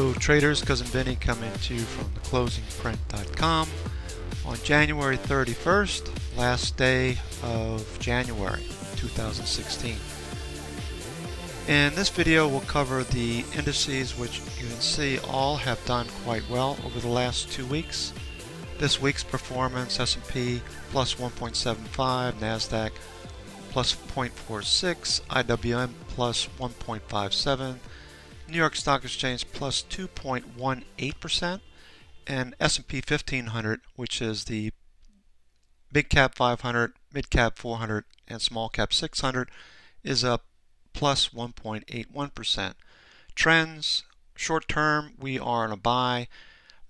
Hello traders, Cousin Benny coming to you from theclosingprint.com on January 31st, last day of January 2016. In this video we'll cover the indices, which you can see all have done quite well over the last 2 weeks. This week's performance: S&P plus 1.75, NASDAQ plus 0.46, IWM plus 1.57, New York Stock Exchange plus 2.18%, and S&P 1500, which is the big cap 500, mid cap 400, and small cap 600, is up plus 1.81%. Trends: short term we are on a buy,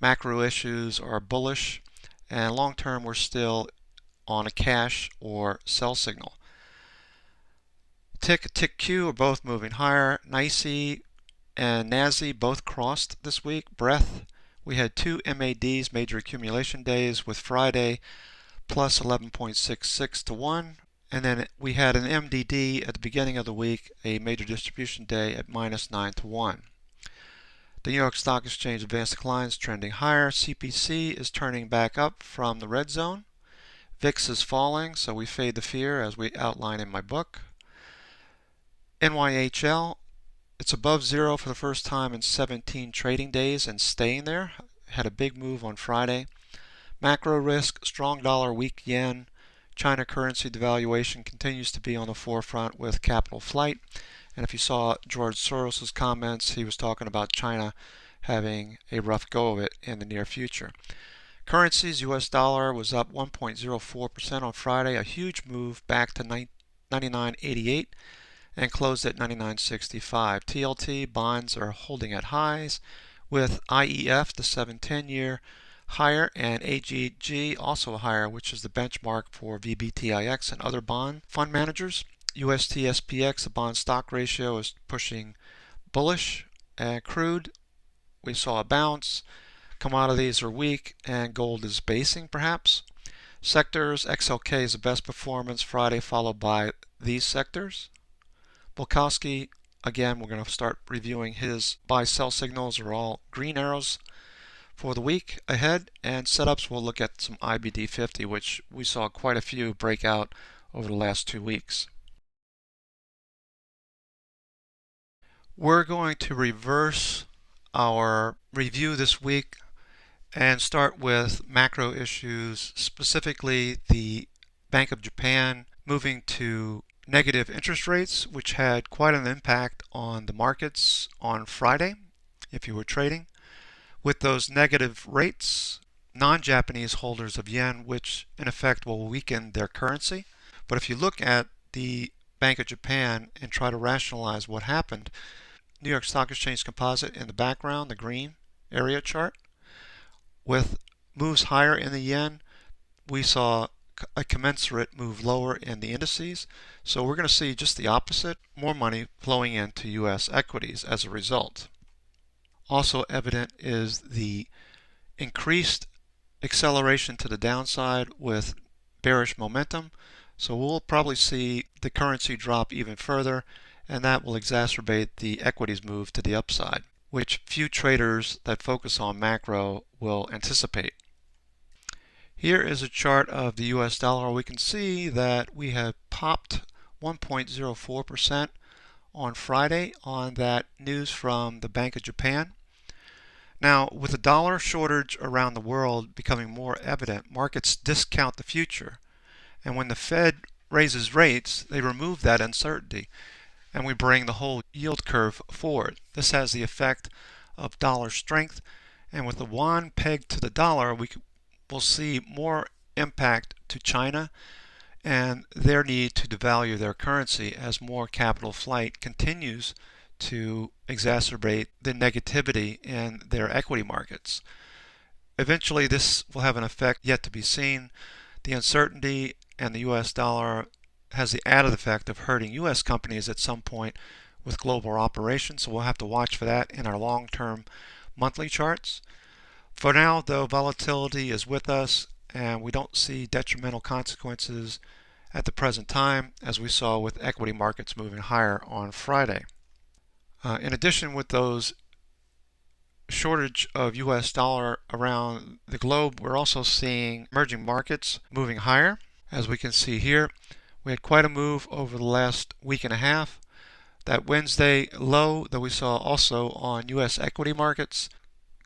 macro issues are bullish, and long term we're still on a cash or sell signal. Tick Q are both moving higher. NYSE and NASI both crossed this week. Breadth, we had two MADs, major accumulation days, with Friday plus 11.66 to 1, and then we had an MDD at the beginning of the week, a major distribution day, at minus 9 to 1. The New York Stock Exchange advanced declines trending higher. CPC is turning back up from the red zone. VIX is falling, so we fade the fear as we outline in my book. NYHL, it's above zero for the first time in 17 trading days and staying there. Had a big move on Friday. Macro risk: strong dollar, weak yen. China currency devaluation continues to be on the forefront with capital flight. And if you saw George Soros's comments, he was talking about China having a rough go of it in the near future. Currencies: US dollar was up 1.04% on Friday, a huge move back to 99.88 and closed at 99.65. TLT bonds are holding at highs, with IEF, the 7-10 year, higher, and AGG also higher, which is the benchmark for VBTIX and other bond fund managers. UST SPX, the bond stock ratio, is pushing bullish. And crude, we saw a bounce. Commodities are weak, and gold is basing perhaps. Sectors: XLK is the best performance Friday, followed by these sectors. Bulkowski, again, we're going to start reviewing his buy-sell signals, are all green arrows for the week ahead. And setups, we'll look at some IBD50, which we saw quite a few break out over the last 2 weeks. We're going to reverse our review this week and start with macro issues, specifically the Bank of Japan moving to negative interest rates, which had quite an impact on the markets on Friday if you were trading. With those negative rates, non-Japanese holders of yen, which in effect will weaken their currency. But if you look at the Bank of Japan and try to rationalize what happened, New York Stock Exchange Composite in the background, the green area chart, with moves higher in the yen, we saw a commensurate move lower in the indices. So we're going to see just the opposite: more money flowing into US equities as a result. Also evident is the increased acceleration to the downside with bearish momentum. So we'll probably see the currency drop even further, and that will exacerbate the equities move to the upside, which few traders that focus on macro will anticipate. Here is a chart of the US dollar. We can see that we have popped 1.04% on Friday on that news from the Bank of Japan. Now, with the dollar shortage around the world becoming more evident, markets discount the future. And when the Fed raises rates, they remove that uncertainty, and we bring the whole yield curve forward. This has the effect of dollar strength, and with the yuan pegged to the dollar, we'll see more impact to China and their need to devalue their currency as more capital flight continues to exacerbate the negativity in their equity markets. Eventually this will have an effect yet to be seen. The uncertainty and the US dollar has the added effect of hurting US companies at some point with global operations, so we'll have to watch for that in our long-term monthly charts. For now, though, volatility is with us, and we don't see detrimental consequences at the present time, as we saw with equity markets moving higher on Friday. In addition, with those shortage of US dollar around the globe, we're also seeing emerging markets moving higher. As we can see here, we had quite a move over the last week and a half. That Wednesday low that we saw also on US equity markets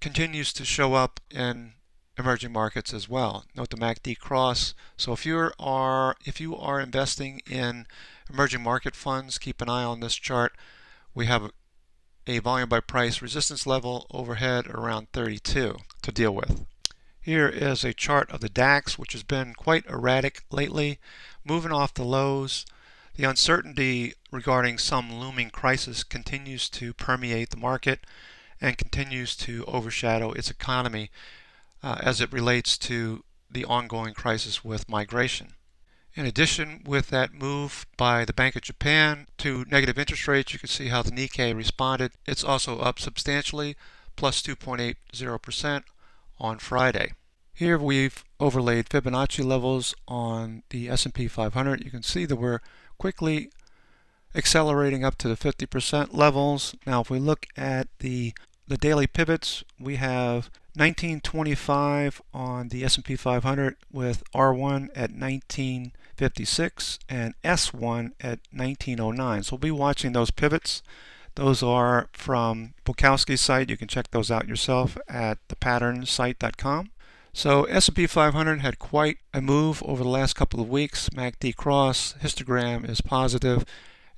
continues to show up in emerging markets as well. Note the MACD cross. So if you are investing in emerging market funds, keep an eye on this chart. We have a volume by price resistance level overhead around 32 to deal with. Here is a chart of the DAX, which has been quite erratic lately, moving off the lows. The uncertainty regarding some looming crisis continues to permeate the market and continues to overshadow its economy as it relates to the ongoing crisis with migration. In addition, with that move by the Bank of Japan to negative interest rates, you can see how the Nikkei responded. It's also up substantially, plus 2.80% on Friday. Here we've overlaid Fibonacci levels on the S&P 500. You can see that we're quickly accelerating up to the 50% levels. Now if we look at the daily pivots, we have 1925 on the S&P 500 with R1 at 1956 and S1 at 1909. So we'll be watching those pivots. Those are from Bukowski's site. You can check those out yourself at thepatternSite.com. So S&P 500 had quite a move over the last couple of weeks. MACD cross, histogram is positive,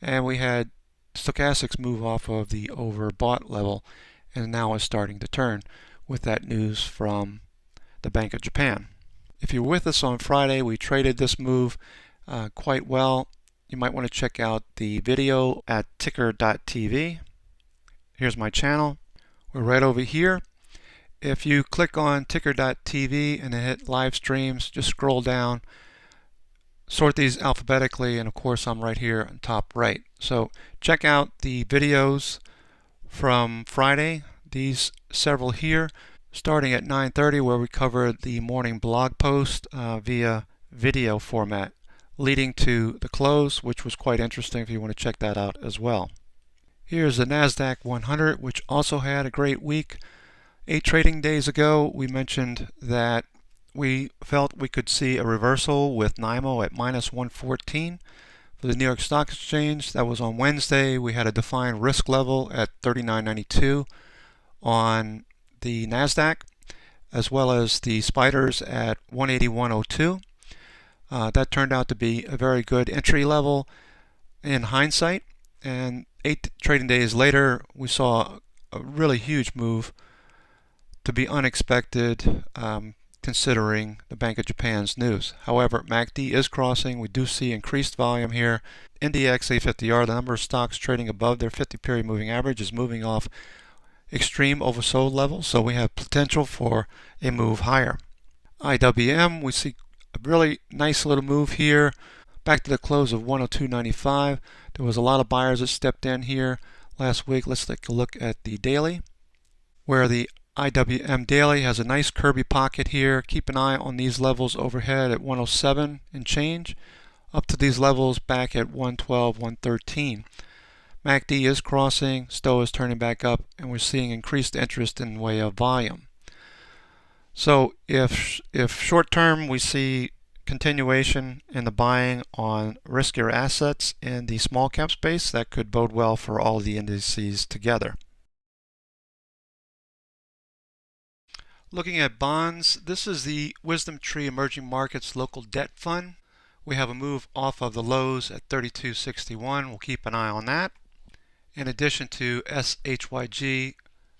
and we had stochastics move off of the overbought level and now is starting to turn with that news from the Bank of Japan. If you're with us on Friday, we traded this move quite well. You might want to check out the video at ticker.tv. Here's my channel. We're right over here. If you click on ticker.tv and then hit live streams, just scroll down, sort these alphabetically, and of course I'm right here on top right. So check out the videos from Friday, these several here, starting at 9:30 where we covered the morning blog post via video format, leading to the close, which was quite interesting if you want to check that out as well. Here's the NASDAQ 100, which also had a great week. 8 trading days ago, we mentioned that we felt we could see a reversal with NYMO at minus 114 for the New York Stock Exchange. That was on Wednesday. We had a defined risk level at 39.92 on the NASDAQ, as well as the spiders at 181.02. That turned out to be a very good entry level in hindsight. And 8 trading days later, we saw a really huge move to be unexpected considering the Bank of Japan's news. However, MACD is crossing. We do see increased volume here. NDX-A50R, the number of stocks trading above their 50-period moving average, is moving off extreme oversold levels, so we have potential for a move higher. IWM, we see a really nice little move here back to the close of 102.95. There was a lot of buyers that stepped in here last week. Let's take a look at the daily, where the IWM daily has a nice curvy pocket here. Keep an eye on these levels overhead at 107 and change, up to these levels back at 112, 113. MACD is crossing, STO is turning back up, and we're seeing increased interest in way of volume. So if short term we see continuation in the buying on riskier assets in the small cap space, that could bode well for all of the indices together. Looking at bonds, this is the Wisdom Tree Emerging Markets Local Debt Fund. We have a move off of the lows at 32.61. We'll keep an eye on that. In addition to SHYG,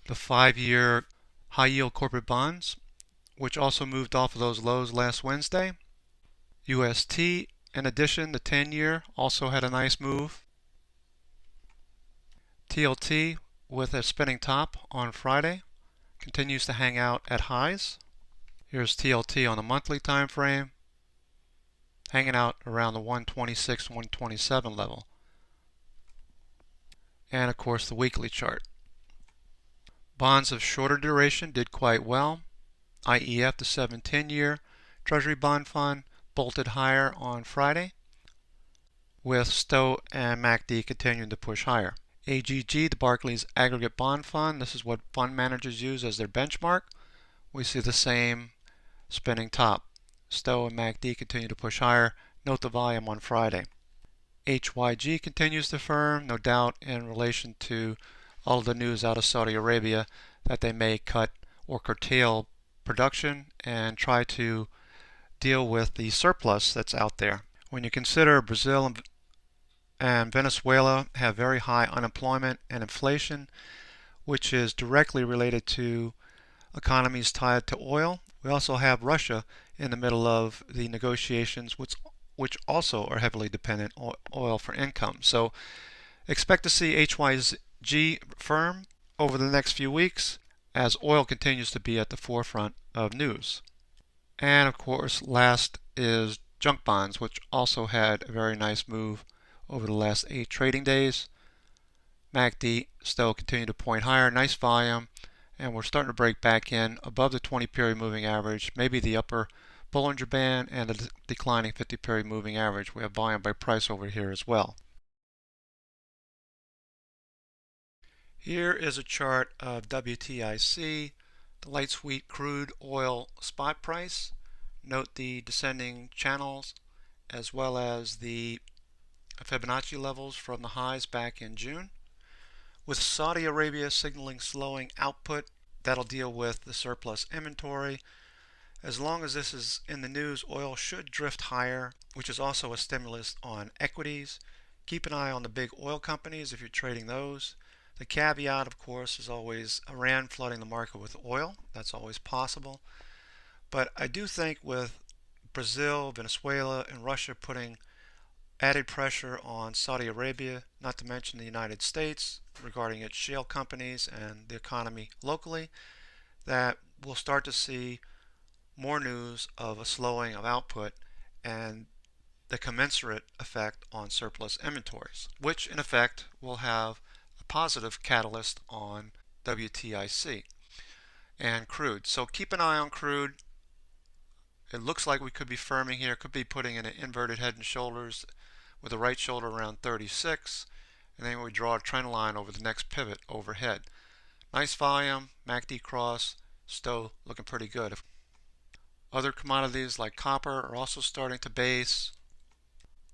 the 5-year high yield corporate bonds, which also moved off of those lows last Wednesday. UST, in addition, the 10-year also had a nice move. TLT with a spinning top on Friday continues to hang out at highs. Here's TLT on the monthly time frame, hanging out around the 126, 127 level. And of course the weekly chart. Bonds of shorter duration did quite well. IEF, the 7-10-year Treasury Bond Fund, bolted higher on Friday, with STO and MACD continuing to push higher. AGG, the Barclays Aggregate Bond Fund. This is what fund managers use as their benchmark. We see the same spinning top. Stow and MACD continue to push higher. Note the volume on Friday. HYG continues to firm, no doubt in relation to all of the news out of Saudi Arabia that they may cut or curtail production and try to deal with the surplus that's out there. When you consider Brazil and Venezuela have very high unemployment and inflation, which is directly related to economies tied to oil. We also have Russia in the middle of the negotiations, which also are heavily dependent on oil for income. So expect to see HYG firm over the next few weeks as oil continues to be at the forefront of news. And of course, last is junk bonds, which also had a very nice move over the last 8 trading days. MACD still continue to point higher, nice volume, and we're starting to break back in above the 20-period moving average, maybe the upper Bollinger Band and the declining 50-period moving average. We have volume by price over here as well. Here is a chart of WTIC, the light sweet crude oil spot price. Note the descending channels as well as the Fibonacci levels from the highs back in June. With Saudi Arabia signaling slowing output, that'll deal with the surplus inventory. As long as this is in the news, oil should drift higher, which is also a stimulus on equities. Keep an eye on the big oil companies if you're trading those. The caveat, of course, is always Iran flooding the market with oil. That's always possible. But I do think with Brazil, Venezuela, and Russia putting added pressure on Saudi Arabia, not to mention the United States, regarding its shale companies and the economy locally, that we'll start to see more news of a slowing of output and the commensurate effect on surplus inventories, which in effect will have a positive catalyst on WTIC and crude. So keep an eye on crude. It looks like we could be firming here, could be putting in an inverted head and shoulders with the right shoulder around 36, and then we draw a trend line over the next pivot overhead. Nice volume, MACD cross, still looking pretty good. Other commodities like copper are also starting to base.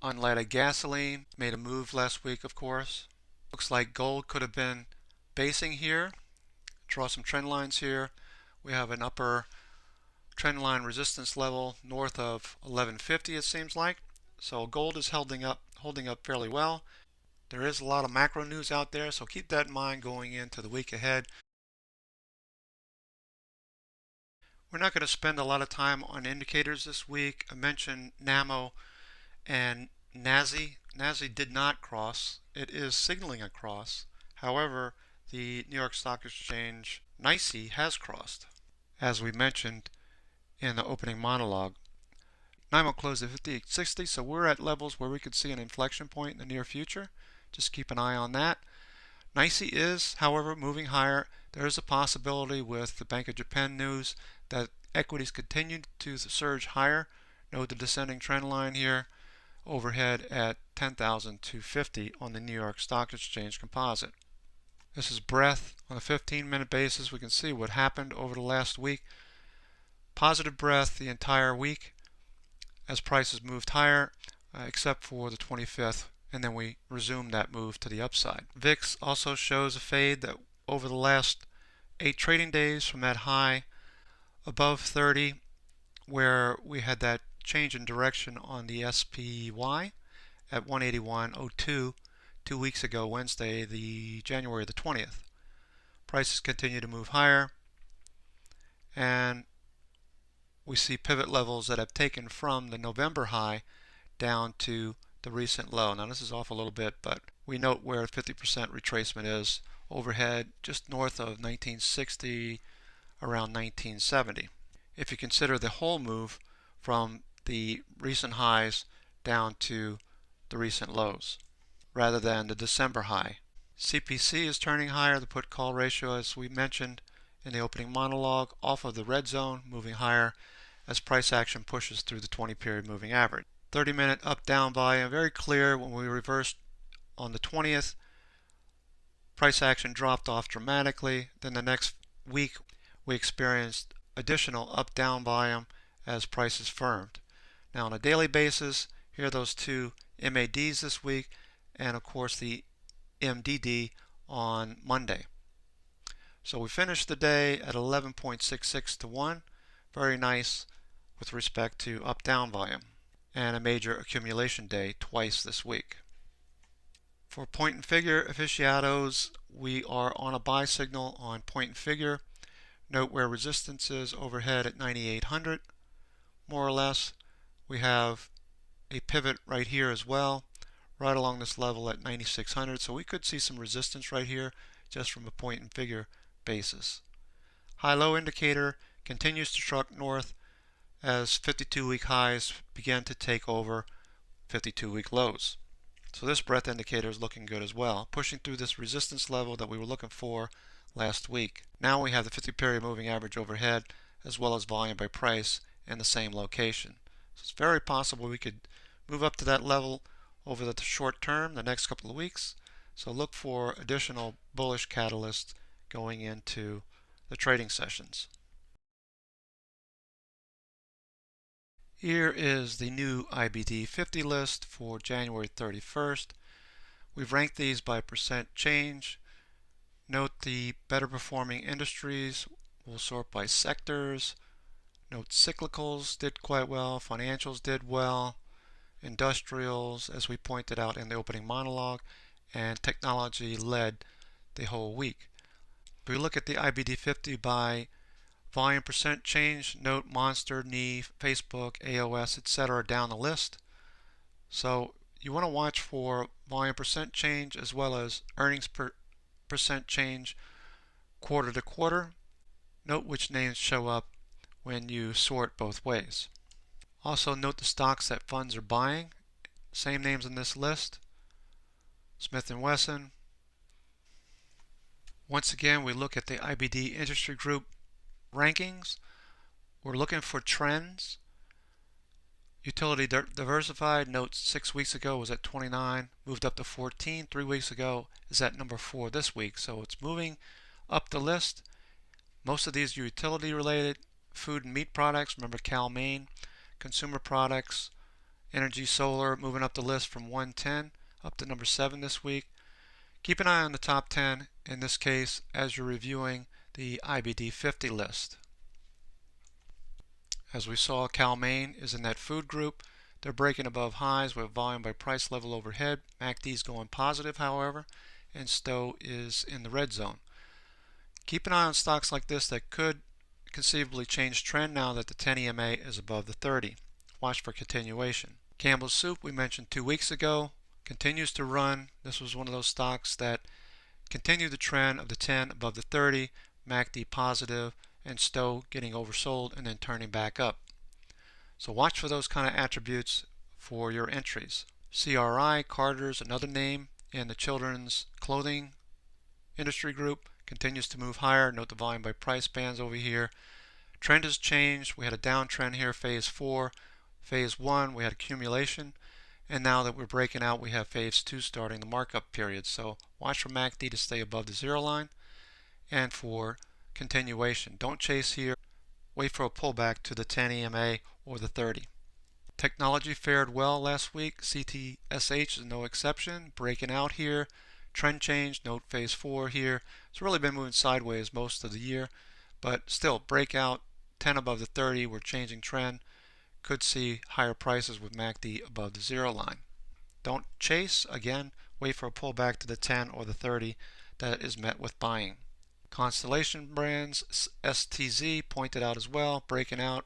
Unleaded gasoline made a move last week, of course. Looks like gold could have been basing here. Draw some trend lines here. We have an upper trend line resistance level north of 1150, it seems like. So gold is holding up fairly well. There is a lot of macro news out there, so keep that in mind going into the week ahead. We're not going to spend a lot of time on indicators this week. I mentioned NAMO and NASI. NASI did not cross. It is signaling a cross. However, the New York Stock Exchange NYSE has crossed, as we mentioned in the opening monologue. NYMO closed at 58.60, so we're at levels where we could see an inflection point in the near future. Just keep an eye on that. NYSE is, however, moving higher. There is a possibility with the Bank of Japan news that equities continue to surge higher. Note the descending trend line here overhead at 10,250 on the New York Stock Exchange Composite. This is breadth on a 15-minute basis. We can see what happened over the last week. Positive breadth the entire week as prices moved higher, except for the 25th, and then we resumed that move to the upside. VIX also shows a fade that over the last 8 trading days from that high above 30, where we had that change in direction on the SPY at 181.02 2 weeks ago, Wednesday, the January the 20th. Prices continue to move higher, and we see pivot levels that have taken from the November high down to the recent low. Now this is off a little bit, but we note where 50% retracement is overhead just north of 1960, around 1970. If you consider the whole move from the recent highs down to the recent lows rather than the December high. CPC is turning higher, the put call ratio, as we mentioned in the opening monologue, off of the red zone, moving higher as price action pushes through the 20-period moving average. 30-minute up-down volume, very clear when we reversed on the 20th. Price action dropped off dramatically. Then the next week we experienced additional up-down volume as prices firmed. Now on a daily basis, here are those two MADs this week, and of course the MDD on Monday. So we finished the day at 11.66 to 1. Very nice with respect to up-down volume. And a major accumulation day twice this week. For point and figure aficionados, we are on a buy signal on point and figure. Note where resistance is overhead at 9,800, more or less. We have a pivot right here as well, right along this level at 9,600. So we could see some resistance right here just from a point and figure basis. High-low indicator continues to truck north as 52-week highs begin to take over 52-week lows. So this breadth indicator is looking good as well, pushing through this resistance level that we were looking for last week. Now we have the 50-period moving average overhead as well as volume by price in the same location. So it's very possible we could move up to that level over the short term, the next couple of weeks. So look for additional bullish catalysts going into the trading sessions. Here is the new IBD50 list for January 31st. We've ranked these by percent change. Note the better performing industries. We'll sort by sectors. Note cyclicals did quite well, financials did well, industrials, as we pointed out in the opening monologue, and technology led the whole week. If we look at the IBD50 by volume percent change, note Monster, knee, Facebook, AOS, etc. down the list. So you want to watch for volume percent change as well as earnings percent change quarter to quarter. Note which names show up when you sort both ways. Also note the stocks that funds are buying. Same names in this list. Smith & Wesson. Once again, we look at the IBD industry group rankings. We're looking for trends. Utility diversified, note 6 weeks ago was at 29, moved up to 14. 3 weeks ago is at number 4 this week. So it's moving up the list. Most of these are utility related. Food and meat products, remember Cal-Maine. Consumer products, energy, solar, moving up the list from 110 up to number 7 this week. Keep an eye on the top 10 in this case as you're reviewing the IBD50 list. As we saw, Cal-Maine is in that food group. They're breaking above highs with volume by price level overhead. MACD's going positive, however, and Stowe is in the red zone. Keep an eye on stocks like this that could conceivably change trend now that the 10 EMA is above the 30. Watch for continuation. Campbell's Soup, we mentioned 2 weeks ago, continues to run. This was one of those stocks that continued the trend of the 10 above the 30, MACD positive, and Stowe getting oversold and then turning back up. So watch for those kind of attributes for your entries. CRI, Carter's, another name in the children's clothing industry group, continues to move higher. Note the volume by price bands over here. Trend has changed. We had a downtrend here, phase 4. Phase 1, we had accumulation. And now that we're breaking out, we have phase 2 starting the markup period. So watch for MACD to stay above the 0 line and for continuation. Don't chase here. Wait for a pullback to the 10 EMA or the 30. Technology fared well last week. CTSH is no exception. Breaking out here. Trend change. Note phase 4 here. It's really been moving sideways most of the year, but still breakout 10 above the 30. We're changing trend. Could see higher prices with MACD above the 0 line. Don't chase. Again, wait for a pullback to the 10 or the 30 that is met with buying. Constellation Brands, STZ, pointed out as well, breaking out,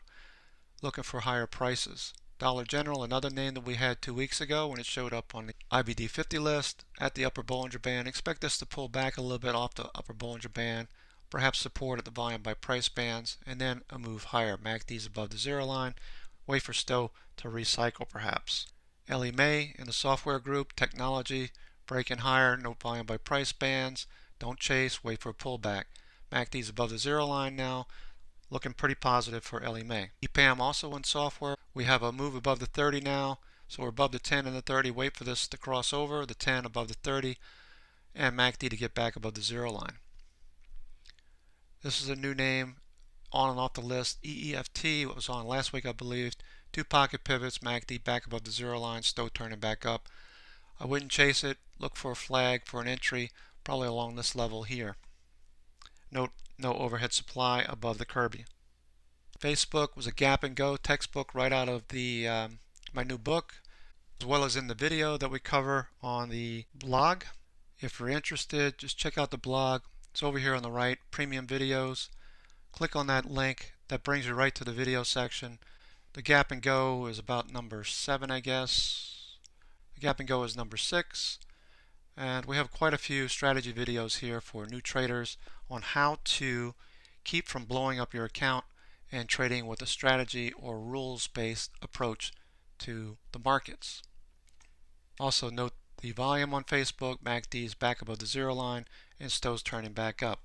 looking for higher prices. Dollar General, another name that we had 2 weeks ago when it showed up on the IBD50 list at the upper Bollinger Band. Expect this to pull back a little bit off the upper Bollinger Band, perhaps support at the volume by price bands, and then a move higher. MACD's above the 0 line. Wait for Stowe to recycle perhaps. Ellie Mae in the software group, technology, breaking higher, no volume by price bands. Don't chase, wait for a pullback. MACD's above the 0 line now, looking pretty positive for Ellie Mae. EPAM also in software. We have a move above the 30 now, so we're above the 10 and the 30. Wait for this to cross over, the 10 above the 30, and MACD to get back above the zero line. This is a new name on and off the list. EEFT, what was on last week, I believe. Two pocket pivots, MACD back above the zero line, Stowe turning back up. I wouldn't chase it. Look for a flag for an entry, probably along this level here. Note no overhead supply above the Kirby. Facebook was a gap and go textbook right out of the my new book, as well as in the video that we cover on the blog. If you're interested, just check out the blog. It's over here on the right, premium videos. Click on that link. That brings you right to the video section. The gap and go is about number 7, I guess. The gap and go is number 6. And we have quite a few strategy videos here for new traders on how to keep from blowing up your account and trading with a strategy or rules-based approach to the markets. Also note the volume on Facebook. MACD is back above the zero line and Stowe's turning back up.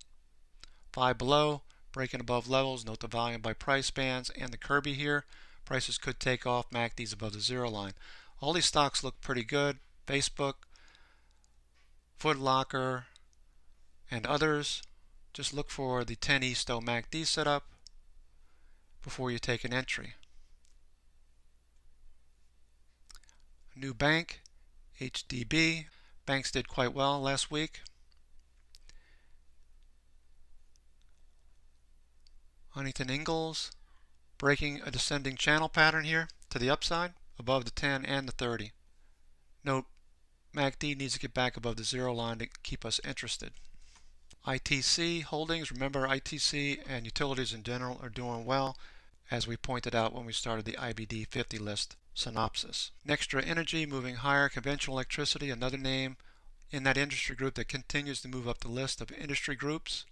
5 below, breaking above levels. Note the volume by price bands and the Kirby here. Prices could take off. MACD is above the zero line. All these stocks look pretty good. Facebook, Foot Locker, and others. Just look for the 10E Stowe MACD setup before you take an entry. New bank, HDB. Banks did quite well last week. Huntington Ingalls breaking a descending channel pattern here to the upside above the 10 and the 30. Note MACD needs to get back above the zero line to keep us interested. ITC holdings, remember ITC and utilities in general are doing well, as we pointed out when we started the IBD50 list synopsis. Nextra Energy moving higher. Conventional electricity, another name in that industry group that continues to move up the list of industry groups.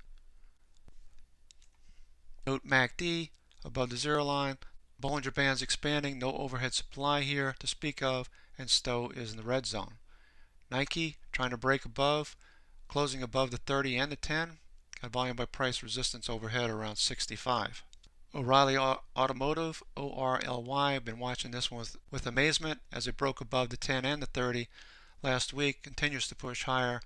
Note MACD above the zero line. Bollinger Bands expanding, no overhead supply here to speak of, and Stowe is in the red zone. Nike trying to break above, closing above the 30 and the 10. Got volume by price resistance overhead around 65. O'Reilly Automotive, ORLY, I've been watching this one with amazement as it broke above the 10 and the 30 last week, continues to push higher.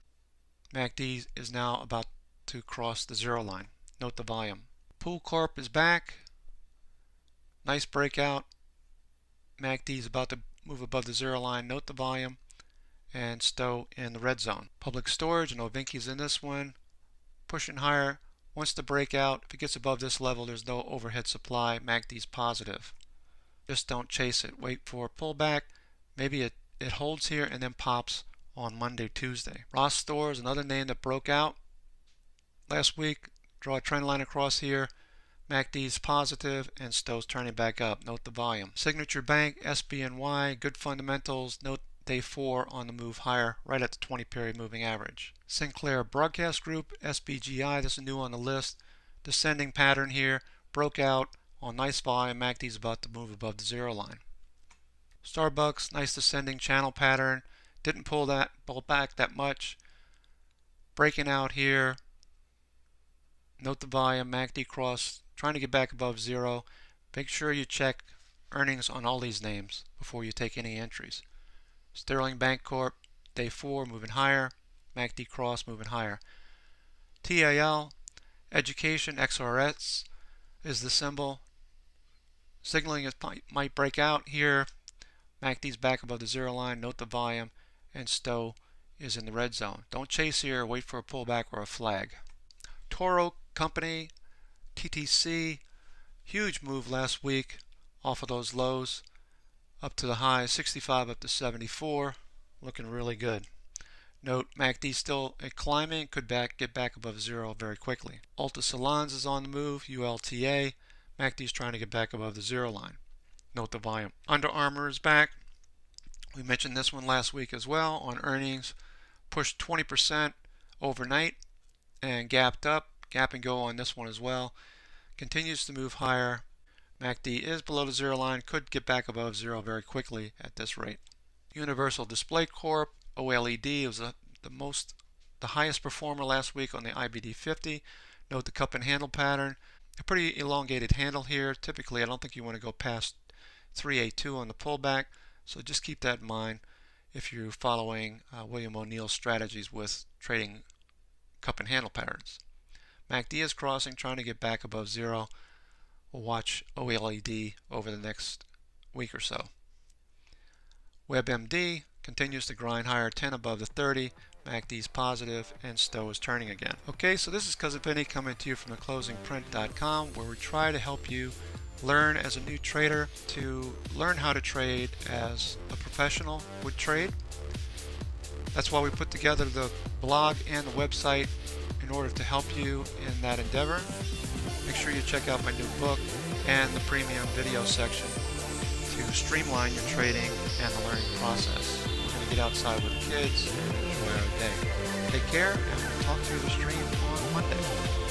MACD is now about to cross the zero line. Note the volume. Pool Corp is back. Nice breakout. MACD is about to move above the zero line. Note the volume. And Stowe in the red zone. Public Storage, Novinky's in this one. Pushing higher. Wants to break out. If it gets above this level, there's no overhead supply. MACD's positive. Just don't chase it. Wait for a pullback. Maybe it holds here and then pops on Monday, Tuesday. Ross Stores, another name that broke out last week. Draw a trend line across here. MACD's positive and Stowe's turning back up. Note the volume. Signature Bank, SBNY, good fundamentals. Note day 4 on the move higher, right at the 20-period moving average. Sinclair Broadcast Group, SBGI, this is new on the list. Descending pattern here, broke out on nice volume. MACD's about to move above the zero line. Starbucks, nice descending channel pattern. Didn't pull back that much. Breaking out here. Note the volume. MACD cross, trying to get back above zero. Make sure you check earnings on all these names before you take any entries. Sterling Bancorp, day 4, moving higher. MACD cross, moving higher. TAL, Education, XRS is the symbol. Signaling it might break out here. MACD's back above the zero line. Note the volume. And Stowe is in the red zone. Don't chase here. Wait for a pullback or a flag. Toro Company, TTC, huge move last week off of those lows. Up to the high, 65 up to 74, looking really good. Note MACD still climbing, could get back above zero very quickly. Alta Salons is on the move, ULTA. MACD is trying to get back above the zero line. Note the volume. Under Armour is back. We mentioned this one last week as well on earnings. Pushed 20% overnight and gapped up. Gap and go on this one as well. Continues to move higher. MACD is below the zero line, could get back above zero very quickly at this rate. Universal Display Corp, OLED, was the highest performer last week on the IBD50. Note the cup and handle pattern. A pretty elongated handle here. Typically, I don't think you want to go past 382 on the pullback, so just keep that in mind. if you're following William O'Neill's strategies with trading cup and handle patterns. MACD is crossing, trying to get back above zero. We'll watch OLED over the next week or so. WebMD continues to grind higher, 10 above the 30. MACD is positive, and STO is turning again. Okay, so this is Cousin Vinny coming to you from theclosingprint.com, where we try to help you learn as a new trader to learn how to trade as a professional would trade. That's why we put together the blog and the website in order to help you in that endeavor. Make sure you check out my new book and the premium video section to streamline your trading and the learning process. We're going to get outside with the kids and enjoy our day. Take care, and we'll talk to you the stream on Monday.